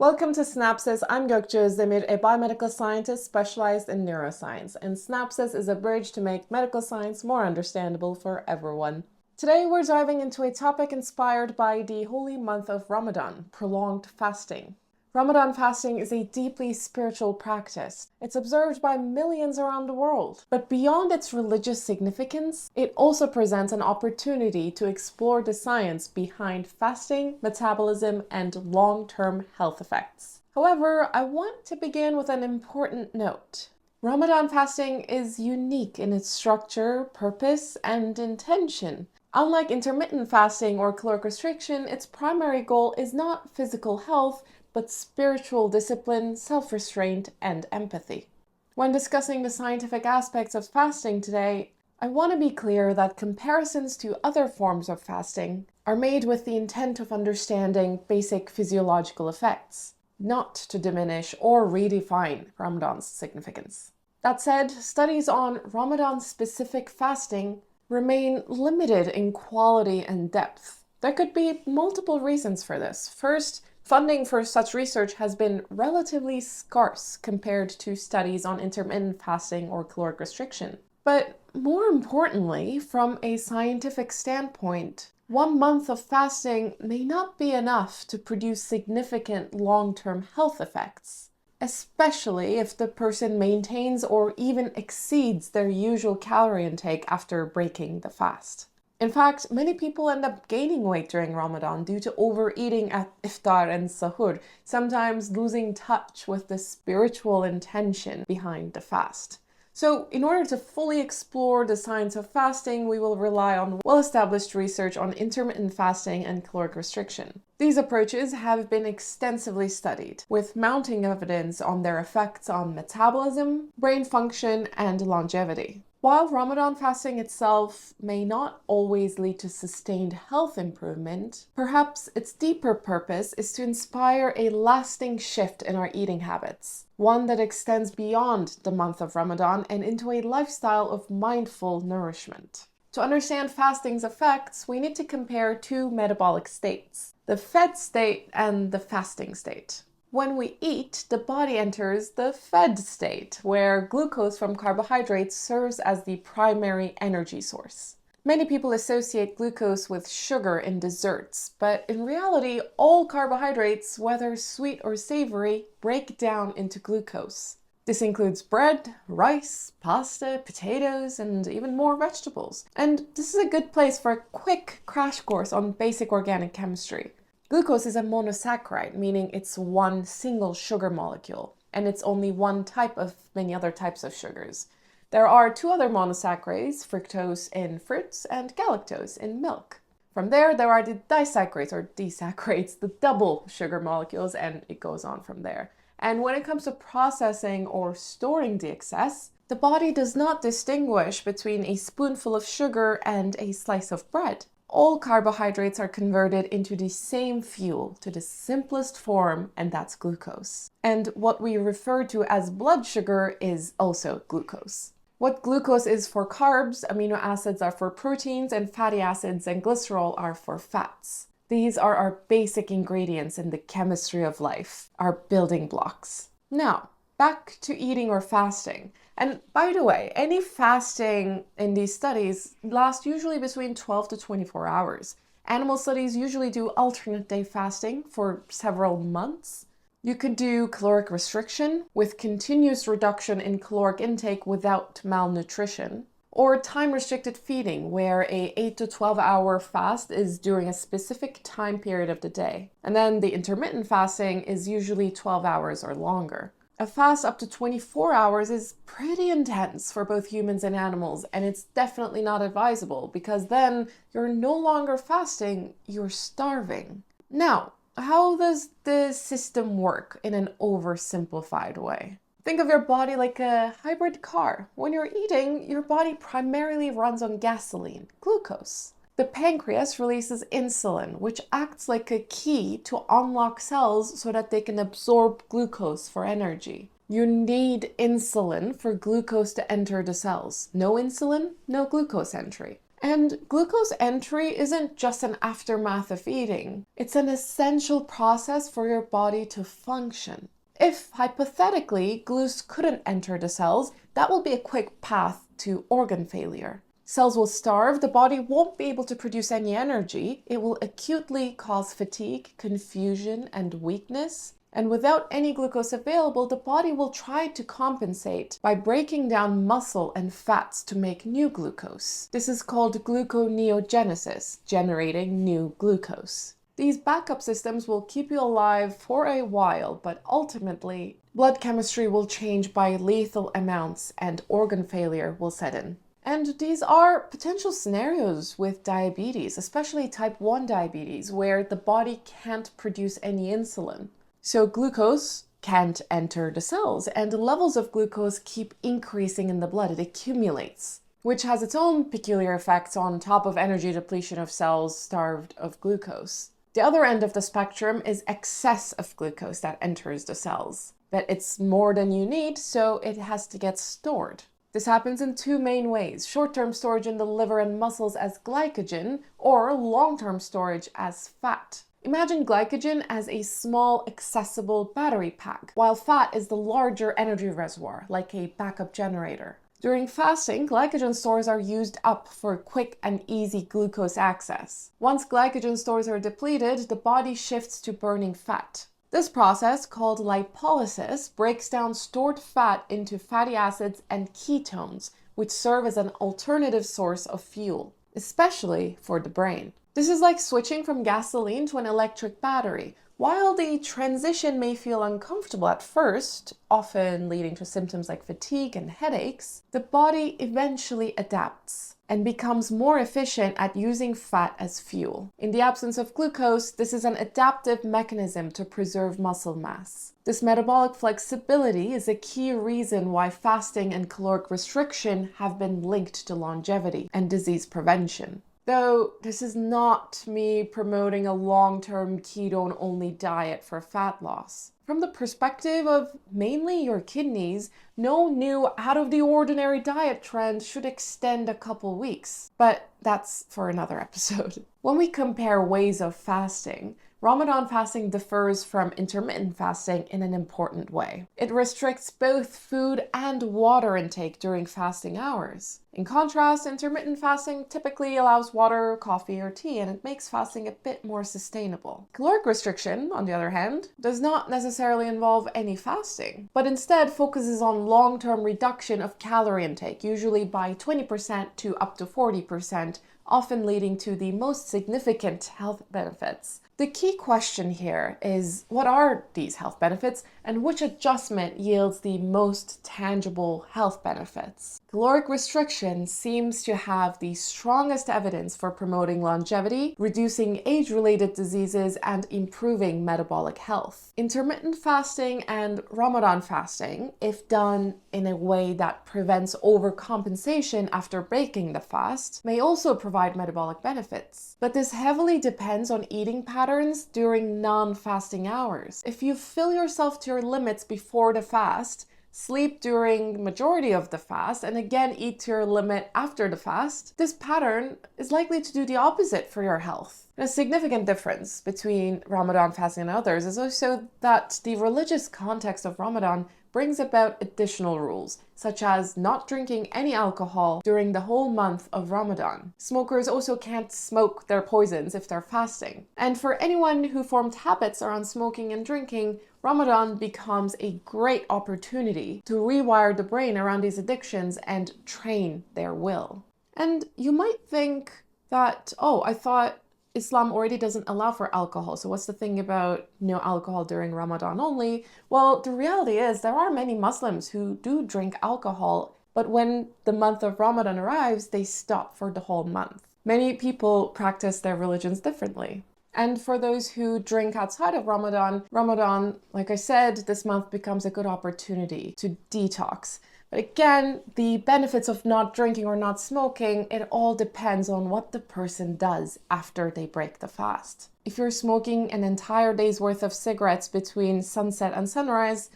Welcome to Synapses. I'm Gökçe Özdemir, a biomedical scientist specialized in neuroscience, and Synapses is a bridge to make medical science more understandable for everyone. Today we're diving into a topic inspired by the holy month of Ramadan, prolonged fasting. Ramadan fasting is a deeply spiritual practice. It's observed by millions around the world. But beyond its religious significance, it also presents an opportunity to explore the science behind fasting, metabolism, and long-term health effects. However, I want to begin with an important note. Ramadan fasting is unique in its structure, purpose, and intention. Unlike intermittent fasting or caloric restriction, its primary goal is not physical health, but spiritual discipline, self-restraint, and empathy. When discussing the scientific aspects of fasting today, I want to be clear that comparisons to other forms of fasting are made with the intent of understanding basic physiological effects, not to diminish or redefine Ramadan's significance. That said, studies on Ramadan-specific fasting remain limited in quality and depth. There could be multiple reasons for this. First, funding for such research has been relatively scarce compared to studies on intermittent fasting or caloric restriction. But more importantly, from a scientific standpoint, 1 month of fasting may not be enough to produce significant long-term health effects, especially if the person maintains or even exceeds their usual calorie intake after breaking the fast. In fact, many people end up gaining weight during Ramadan due to overeating at iftar and sahur, sometimes losing touch with the spiritual intention behind the fast. So, in order to fully explore the science of fasting, we will rely on well-established research on intermittent fasting and caloric restriction. These approaches have been extensively studied, with mounting evidence on their effects on metabolism, brain function, and longevity. While Ramadan fasting itself may not always lead to sustained health improvement, perhaps its deeper purpose is to inspire a lasting shift in our eating habits, one that extends beyond the month of Ramadan and into a lifestyle of mindful nourishment. To understand fasting's effects, we need to compare two metabolic states, the fed state and the fasting state. When we eat, the body enters the fed state, where glucose from carbohydrates serves as the primary energy source. Many people associate glucose with sugar in desserts, but in reality, all carbohydrates, whether sweet or savory, break down into glucose. This includes bread, rice, pasta, potatoes, and even more vegetables. And this is a good place for a quick crash course on basic organic chemistry. Glucose is a monosaccharide, meaning it's one single sugar molecule, and it's only one type of many other types of sugars. There are two other monosaccharides, fructose in fruits and galactose in milk. From there are the disaccharides or desaccharides, the double sugar molecules, and it goes on from there. And when it comes to processing or storing the excess, the body does not distinguish between a spoonful of sugar and a slice of bread. All carbohydrates are converted into the same fuel, to the simplest form, and that's glucose. And what we refer to as blood sugar is also glucose. What glucose is for carbs, amino acids are for proteins, and fatty acids and glycerol are for fats. These are our basic ingredients in the chemistry of life, our building blocks. Now, back to eating or fasting. And by the way, any fasting in these studies lasts usually between 12 to 24 hours. Animal studies usually do alternate day fasting for several months. You could do caloric restriction with continuous reduction in caloric intake without malnutrition, or time-restricted feeding, where a 8 to 12 hour fast is during a specific time period of the day. And then the intermittent fasting is usually 12 hours or longer. A fast up to 24 hours is pretty intense for both humans and animals, and it's definitely not advisable because then you're no longer fasting, you're starving. Now, how does the system work in an oversimplified way? Think of your body like a hybrid car. When you're eating, your body primarily runs on gasoline, glucose. The pancreas releases insulin, which acts like a key to unlock cells so that they can absorb glucose for energy. You need insulin for glucose to enter the cells. No insulin, no glucose entry. And glucose entry isn't just an aftermath of eating. It's an essential process for your body to function. If, hypothetically, glucose couldn't enter the cells, that will be a quick path to organ failure. Cells will starve, the body won't be able to produce any energy, it will acutely cause fatigue, confusion, and weakness. And without any glucose available, the body will try to compensate by breaking down muscle and fats to make new glucose. This is called gluconeogenesis, generating new glucose. These backup systems will keep you alive for a while, but ultimately, blood chemistry will change by lethal amounts and organ failure will set in. And these are potential scenarios with diabetes, especially type 1 diabetes, where the body can't produce any insulin. So glucose can't enter the cells, and the levels of glucose keep increasing in the blood. It accumulates, which has its own peculiar effects on top of energy depletion of cells starved of glucose. The other end of the spectrum is excess of glucose that enters the cells. But it's more than you need, so it has to get stored. This happens in two main ways: short-term storage in the liver and muscles as glycogen, or long-term storage as fat. Imagine glycogen as a small, accessible battery pack, while fat is the larger energy reservoir, like a backup generator. During fasting, glycogen stores are used up for quick and easy glucose access. Once glycogen stores are depleted, the body shifts to burning fat. This process, called lipolysis, breaks down stored fat into fatty acids and ketones, which serve as an alternative source of fuel, especially for the brain. This is like switching from gasoline to an electric battery. While the transition may feel uncomfortable at first, often leading to symptoms like fatigue and headaches, the body eventually adapts and becomes more efficient at using fat as fuel. In the absence of glucose, this is an adaptive mechanism to preserve muscle mass. This metabolic flexibility is a key reason why fasting and caloric restriction have been linked to longevity and disease prevention. Though this is not me promoting a long-term ketone-only diet for fat loss. From the perspective of mainly your kidneys, no new out-of-the-ordinary diet trend should extend a couple weeks. But that's for another episode. When we compare ways of fasting, Ramadan fasting differs from intermittent fasting in an important way. It restricts both food and water intake during fasting hours. In contrast, intermittent fasting typically allows water, coffee, or tea, and it makes fasting a bit more sustainable. Caloric restriction, on the other hand, does not necessarily involve any fasting, but instead focuses on long-term reduction of calorie intake, usually by 20% to up to 40%, often leading to the most significant health benefits. The key question here is, what are these health benefits and which adjustment yields the most tangible health benefits? Caloric restriction seems to have the strongest evidence for promoting longevity, reducing age-related diseases, and improving metabolic health. Intermittent fasting and Ramadan fasting, if done in a way that prevents overcompensation after breaking the fast, may also provide metabolic benefits. But this heavily depends on eating patterns during non-fasting hours. If you fill yourself to your limits before the fast, sleep during the majority of the fast, and again eat to your limit after the fast, this pattern is likely to do the opposite for your health. And a significant difference between Ramadan fasting and others is also that the religious context of Ramadan brings about additional rules, such as not drinking any alcohol during the whole month of Ramadan. Smokers also can't smoke their poisons if they're fasting. And for anyone who formed habits around smoking and drinking, Ramadan becomes a great opportunity to rewire the brain around these addictions and train their will. And you might think that, oh, I thought Islam already doesn't allow for alcohol, so what's the thing about no alcohol during Ramadan only? Well, the reality is there are many Muslims who do drink alcohol, but when the month of Ramadan arrives, they stop for the whole month. Many people practice their religions differently. And for those who drink outside of Ramadan, like I said, this month becomes a good opportunity to detox. But again, the benefits of not drinking or not smoking, it all depends on what the person does after they break the fast. If you're smoking an entire day's worth of cigarettes between sunset and sunrise,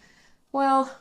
well,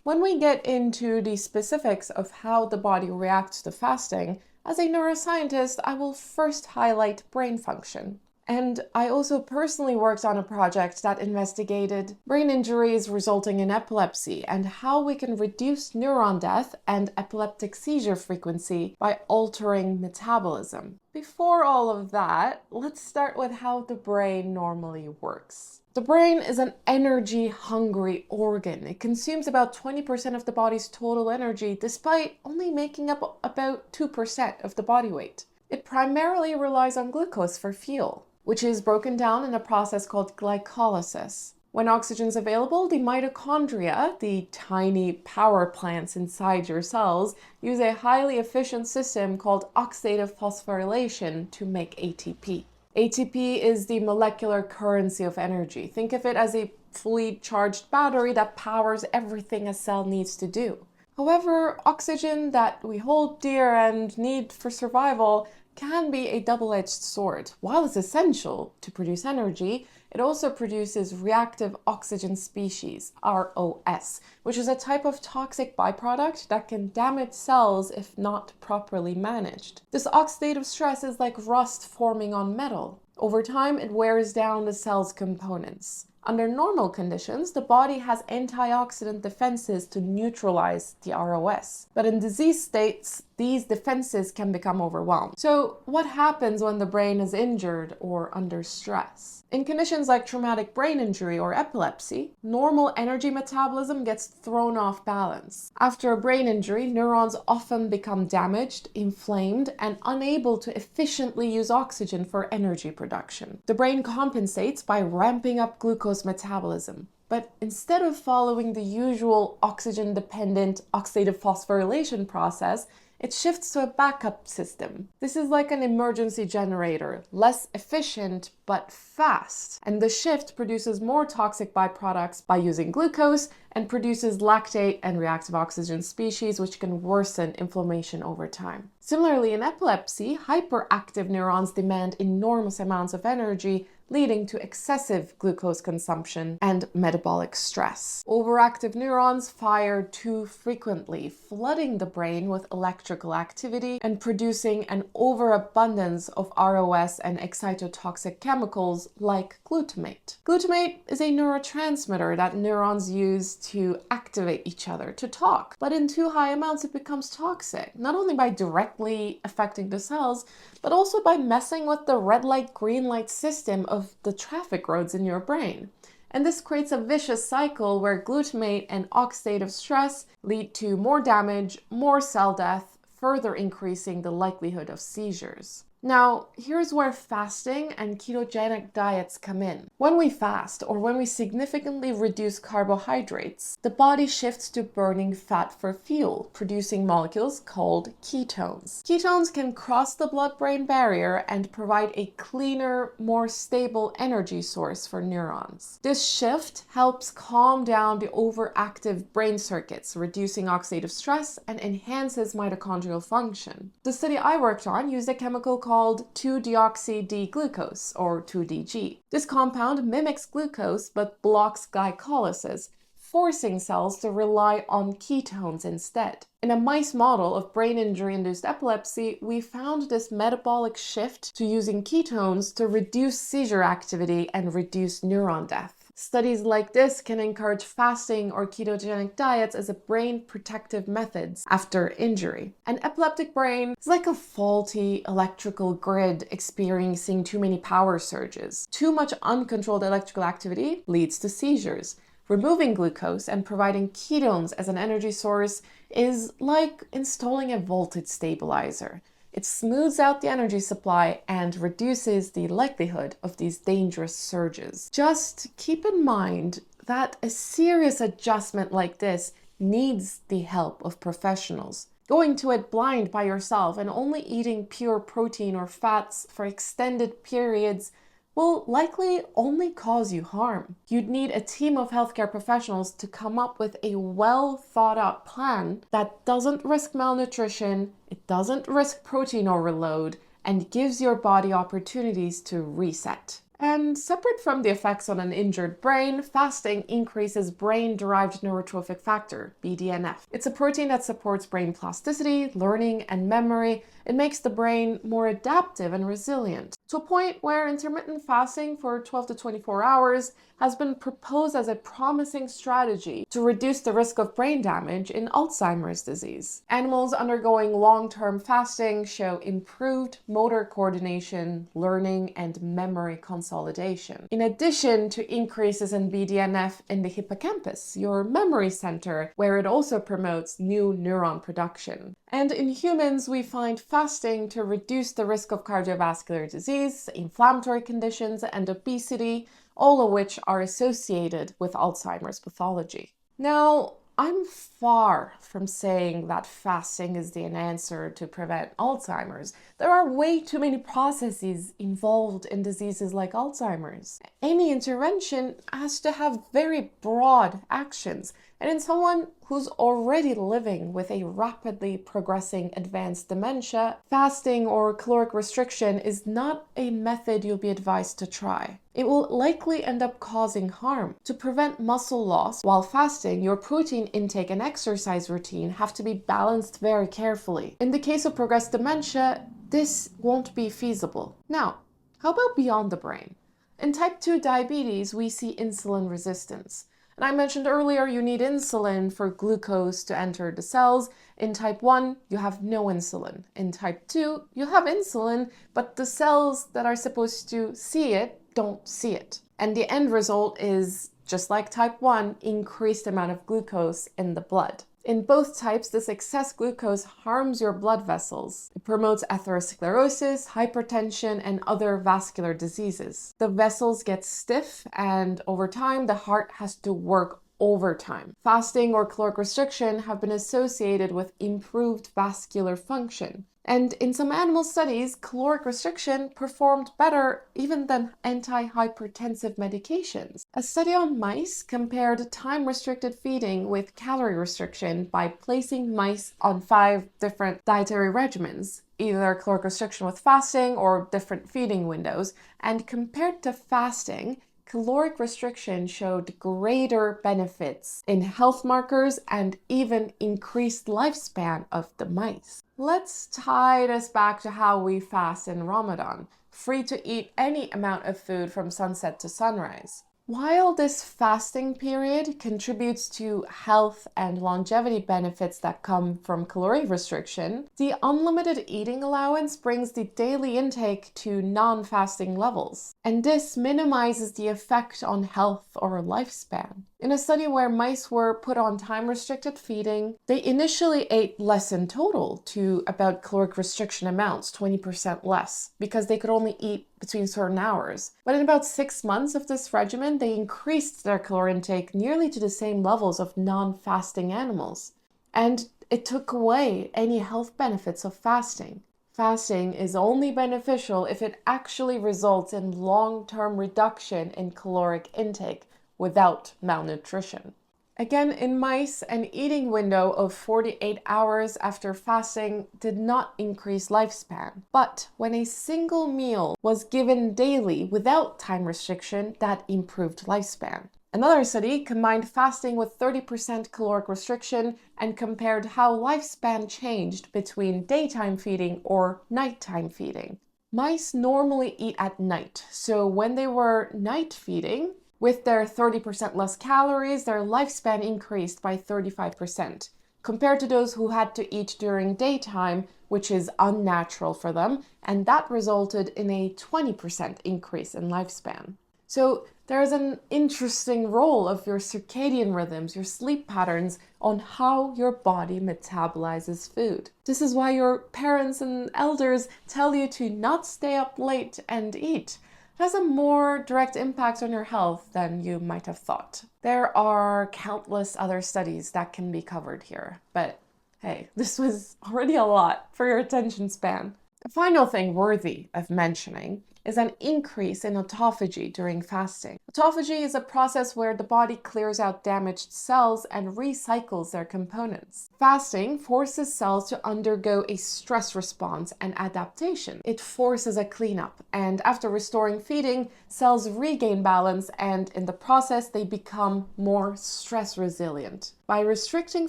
When we get into the specifics of how the body reacts to fasting, as a neuroscientist, I will first highlight brain function. And I also personally worked on a project that investigated brain injuries resulting in epilepsy and how we can reduce neuron death and epileptic seizure frequency by altering metabolism. Before all of that, let's start with how the brain normally works. The brain is an energy-hungry organ. It consumes about 20% of the body's total energy, despite only making up about 2% of the body weight. It primarily relies on glucose for fuel, which is broken down in a process called glycolysis. When oxygen is available, the mitochondria, the tiny power plants inside your cells, use a highly efficient system called oxidative phosphorylation to make ATP. ATP is the molecular currency of energy. Think of it as a fully charged battery that powers everything a cell needs to do. However, oxygen that we hold dear and need for survival can be a double-edged sword. While it's essential to produce energy, it also produces reactive oxygen species, ROS, which is a type of toxic byproduct that can damage cells if not properly managed. This oxidative stress is like rust forming on metal. Over time, it wears down the cell's components. Under normal conditions, the body has antioxidant defenses to neutralize the ROS. But in disease states, these defenses can become overwhelmed. So what happens when the brain is injured or under stress? In conditions like traumatic brain injury or epilepsy, normal energy metabolism gets thrown off balance. After a brain injury, neurons often become damaged, inflamed, and unable to efficiently use oxygen for energy production. The brain compensates by ramping up glucose metabolism. But instead of following the usual oxygen-dependent oxidative phosphorylation process, it shifts to a backup system. This is like an emergency generator, less efficient but fast. And the shift produces more toxic byproducts by using glucose and produces lactate and reactive oxygen species, which can worsen inflammation over time. Similarly, in epilepsy, hyperactive neurons demand enormous amounts of energy, leading to excessive glucose consumption and metabolic stress. Overactive neurons fire too frequently, flooding the brain with electrical activity and producing an overabundance of ROS and excitotoxic chemicals like glutamate. Glutamate is a neurotransmitter that neurons use to activate each other, to talk. But in too high amounts, it becomes toxic, not only by directly affecting the cells, but also by messing with the red light, green light system of the traffic roads in your brain. And this creates a vicious cycle where glutamate and oxidative stress lead to more damage, more cell death, further increasing the likelihood of seizures. Now, here's where fasting and ketogenic diets come in. When we fast, or when we significantly reduce carbohydrates, the body shifts to burning fat for fuel, producing molecules called ketones. Ketones can cross the blood-brain barrier and provide a cleaner, more stable energy source for neurons. This shift helps calm down the overactive brain circuits, reducing oxidative stress and enhances mitochondrial function. The study I worked on used a chemical called 2-deoxy-D-glucose, or 2-DG. This compound mimics glucose but blocks glycolysis, forcing cells to rely on ketones instead. In a mice model of brain injury-induced epilepsy, we found this metabolic shift to using ketones to reduce seizure activity and reduce neuron death. Studies like this can encourage fasting or ketogenic diets as a brain protective methods after injury. An epileptic brain is like a faulty electrical grid experiencing too many power surges. Too much uncontrolled electrical activity leads to seizures. Removing glucose and providing ketones as an energy source is like installing a voltage stabilizer. It smooths out the energy supply and reduces the likelihood of these dangerous surges. Just keep in mind that a serious adjustment like this needs the help of professionals. Going to it blind by yourself and only eating pure protein or fats for extended periods will likely only cause you harm. You'd need a team of healthcare professionals to come up with a well thought out plan that doesn't risk malnutrition, it doesn't risk protein overload, and gives your body opportunities to reset. And separate from the effects on an injured brain, fasting increases brain-derived neurotrophic factor, BDNF. It's a protein that supports brain plasticity, learning, and memory. It makes the brain more adaptive and resilient, to a point where intermittent fasting for 12 to 24 hours has been proposed as a promising strategy to reduce the risk of brain damage in Alzheimer's disease. Animals undergoing long-term fasting show improved motor coordination, learning, and memory consolidation, in addition to increases in BDNF in the hippocampus, your memory center, where it also promotes new neuron production. And in humans, we find fasting to reduce the risk of cardiovascular disease, inflammatory conditions, and obesity, all of which are associated with Alzheimer's pathology. Now, I'm far from saying that fasting is the answer to prevent Alzheimer's. There are way too many processes involved in diseases like Alzheimer's. Any intervention has to have very broad actions. And in someone who's already living with a rapidly progressing advanced dementia, fasting or caloric restriction is not a method you'll be advised to try. It will likely end up causing harm. To prevent muscle loss while fasting, your protein intake and exercise routine have to be balanced very carefully. In the case of progressed dementia, this won't be feasible. Now, how about beyond the brain? In type 2 diabetes, we see insulin resistance. And I mentioned earlier, you need insulin for glucose to enter the cells. In type 1, you have no insulin. In type 2, you have insulin, but the cells that are supposed to see it don't see it. And the end result is, just like type 1, increased amount of glucose in the blood. In both types, this excess glucose harms your blood vessels. It promotes atherosclerosis, hypertension, and other vascular diseases. The vessels get stiff, and over time, the heart has to work overtime. Fasting or caloric restriction have been associated with improved vascular function. And in some animal studies, caloric restriction performed better even than antihypertensive medications. A study on mice compared time-restricted feeding with calorie restriction by placing mice on 5 different dietary regimens, either caloric restriction with fasting or different feeding windows, and compared to fasting, caloric restriction showed greater benefits in health markers and even increased lifespan of the mice. Let's tie this back to how we fast in Ramadan, free to eat any amount of food from sunset to sunrise. While this fasting period contributes to health and longevity benefits that come from caloric restriction, the unlimited eating allowance brings the daily intake to non-fasting levels, and this minimizes the effect on health or lifespan. In a study where mice were put on time-restricted feeding, they initially ate less in total to about caloric restriction amounts, 20% less, because they could only eat between certain hours. But in about 6 months of this regimen, they increased their caloric intake nearly to the same levels of non-fasting animals. And it took away any health benefits of fasting. Fasting is only beneficial if it actually results in long-term reduction in caloric intake without malnutrition. Again, in mice, an eating window of 48 hours after fasting did not increase lifespan. But when a single meal was given daily without time restriction, that improved lifespan. Another study combined fasting with 30% caloric restriction and compared how lifespan changed between daytime feeding or nighttime feeding. Mice normally eat at night, so when they were night feeding, with their 30% less calories, their lifespan increased by 35%, compared to those who had to eat during daytime, which is unnatural for them, and that resulted in a 20% increase in lifespan. So there's an interesting role of your circadian rhythms, your sleep patterns, on how your body metabolizes food. This is why your parents and elders tell you to not stay up late and eat. It has a more direct impact on your health than you might have thought. There are countless other studies that can be covered here, but hey, this was already a lot for your attention span. The final thing worthy of mentioning is an increase in autophagy during fasting. Autophagy is a process where the body clears out damaged cells and recycles their components. Fasting forces cells to undergo a stress response and adaptation. It forces a cleanup, and after restoring feeding, cells regain balance, and in the process, they become more stress resilient. By restricting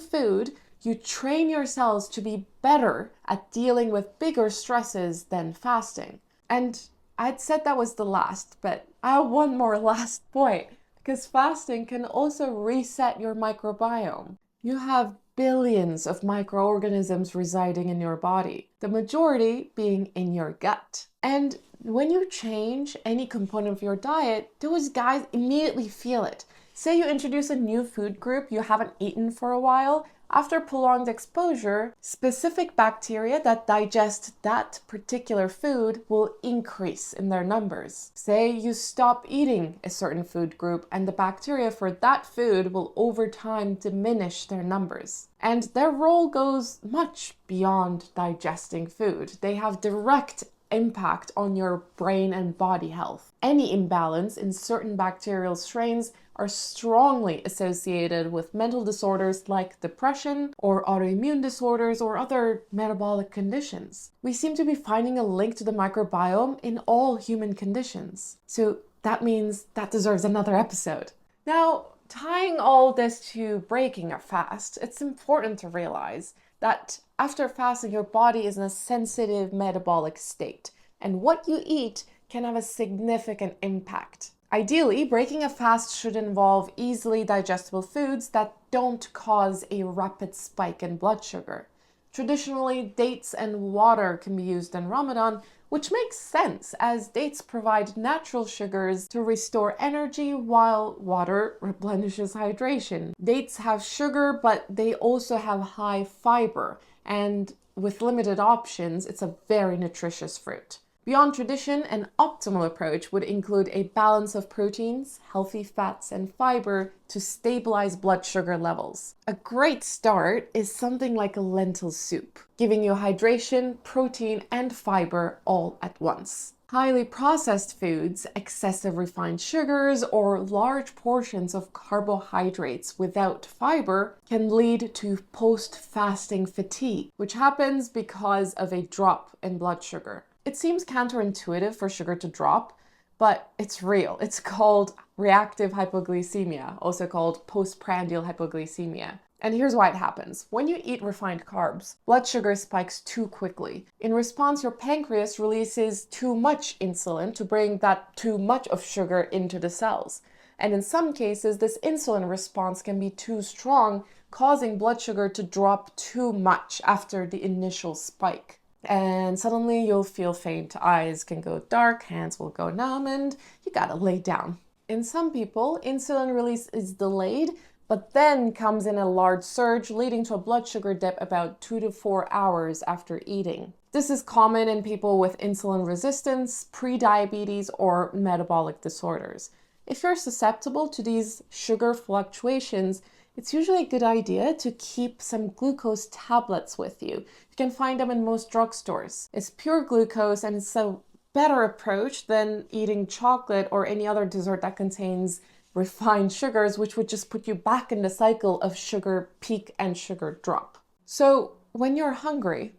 food, you train your cells to be better at dealing with bigger stresses than fasting. And I'd said that was the last, but I have one more last point, because fasting can also reset your microbiome. You have billions of microorganisms residing in your body, the majority being in your gut. And when you change any component of your diet, those guys immediately feel it. Say you introduce a new food group you haven't eaten for a while. After prolonged exposure, specific bacteria that digest that particular food will increase in their numbers. Say you stop eating a certain food group and the bacteria for that food will over time diminish their numbers. And their role goes much beyond digesting food. They have direct impact on your brain and body health. Any imbalance in certain bacterial strains are strongly associated with mental disorders like depression or autoimmune disorders or other metabolic conditions. We seem to be finding a link to the microbiome in all human conditions. So that means that deserves another episode. Now, tying all this to breaking a fast, it's important to realize that after fasting, your body is in a sensitive metabolic state, and what you eat can have a significant impact. Ideally, breaking a fast should involve easily digestible foods that don't cause a rapid spike in blood sugar. Traditionally, dates and water can be used in Ramadan, which makes sense as dates provide natural sugars to restore energy while water replenishes hydration. Dates have sugar, but they also have high fiber, and with limited options, it's a very nutritious fruit. Beyond tradition, an optimal approach would include a balance of proteins, healthy fats, and fiber to stabilize blood sugar levels. A great start is something like a lentil soup, giving you hydration, protein, and fiber all at once. Highly processed foods, excessive refined sugars, or large portions of carbohydrates without fiber can lead to post-fasting fatigue, which happens because of a drop in blood sugar. It seems counterintuitive for sugar to drop, but it's real. It's called reactive hypoglycemia, also called postprandial hypoglycemia. And here's why it happens. When you eat refined carbs, blood sugar spikes too quickly. In response, your pancreas releases too much insulin to bring that too much of sugar into the cells. And in some cases, this insulin response can be too strong, causing blood sugar to drop too much after the initial spike. And suddenly you'll feel faint, eyes can go dark, hands will go numb, and you gotta lay down. In some people, insulin release is delayed, but then comes in a large surge, leading to a blood sugar dip about 2 to 4 hours after eating. This is common in people with insulin resistance, prediabetes, or metabolic disorders. If you're susceptible to these sugar fluctuations, it's usually a good idea to keep some glucose tablets with you. You can find them in most drugstores. It's pure glucose and it's a better approach than eating chocolate or any other dessert that contains refined sugars, which would just put you back in the cycle of sugar peak and sugar drop. So when you're hungry,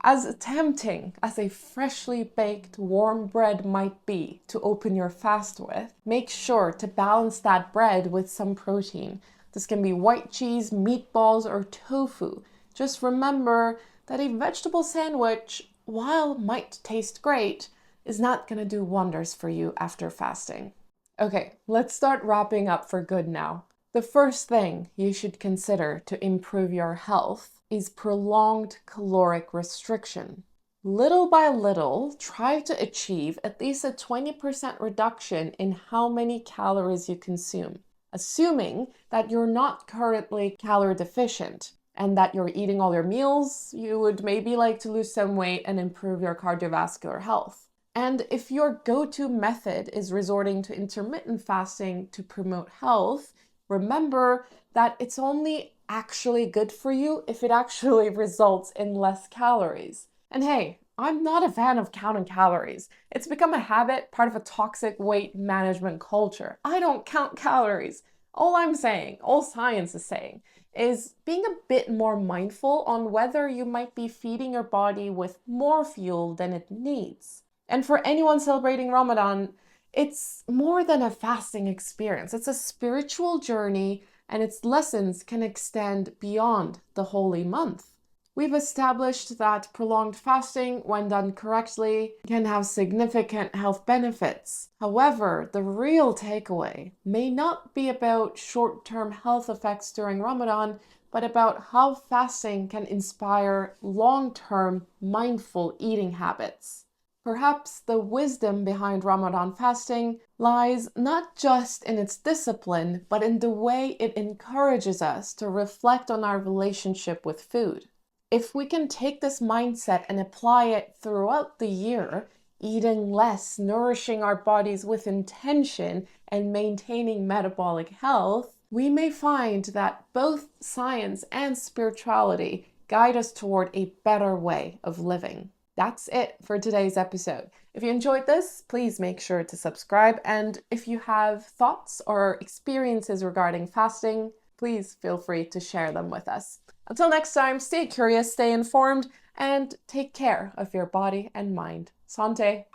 as tempting as a freshly baked warm bread might be to open your fast with, make sure to balance that bread with some protein. This can be white cheese, meatballs, or tofu. Just remember that a vegetable sandwich, while might taste great, is not going to do wonders for you after fasting. Okay, let's start wrapping up for good now. The first thing you should consider to improve your health is prolonged caloric restriction. Little by little, try to achieve at least a 20% reduction in how many calories you consume, assuming that you're not currently calorie deficient and that you're eating all your meals. You would maybe like to lose some weight and improve your cardiovascular health. And if your go-to method is resorting to intermittent fasting to promote health, remember that it's only actually good for you if it actually results in less calories. And hey, I'm not a fan of counting calories. It's become a habit, part of a toxic weight management culture. I don't count calories. All I'm saying, all science is saying, is being a bit more mindful on whether you might be feeding your body with more fuel than it needs. And for anyone celebrating Ramadan, it's more than a fasting experience. It's a spiritual journey, and its lessons can extend beyond the holy month. We've established that prolonged fasting, when done correctly, can have significant health benefits. However, the real takeaway may not be about short-term health effects during Ramadan, but about how fasting can inspire long-term mindful eating habits. Perhaps the wisdom behind Ramadan fasting lies not just in its discipline, but in the way it encourages us to reflect on our relationship with food. If we can take this mindset and apply it throughout the year, eating less, nourishing our bodies with intention, and maintaining metabolic health, we may find that both science and spirituality guide us toward a better way of living. That's it for today's episode. If you enjoyed this, please make sure to subscribe. And if you have thoughts or experiences regarding fasting, please feel free to share them with us. Until next time, stay curious, stay informed, and take care of your body and mind. Santé!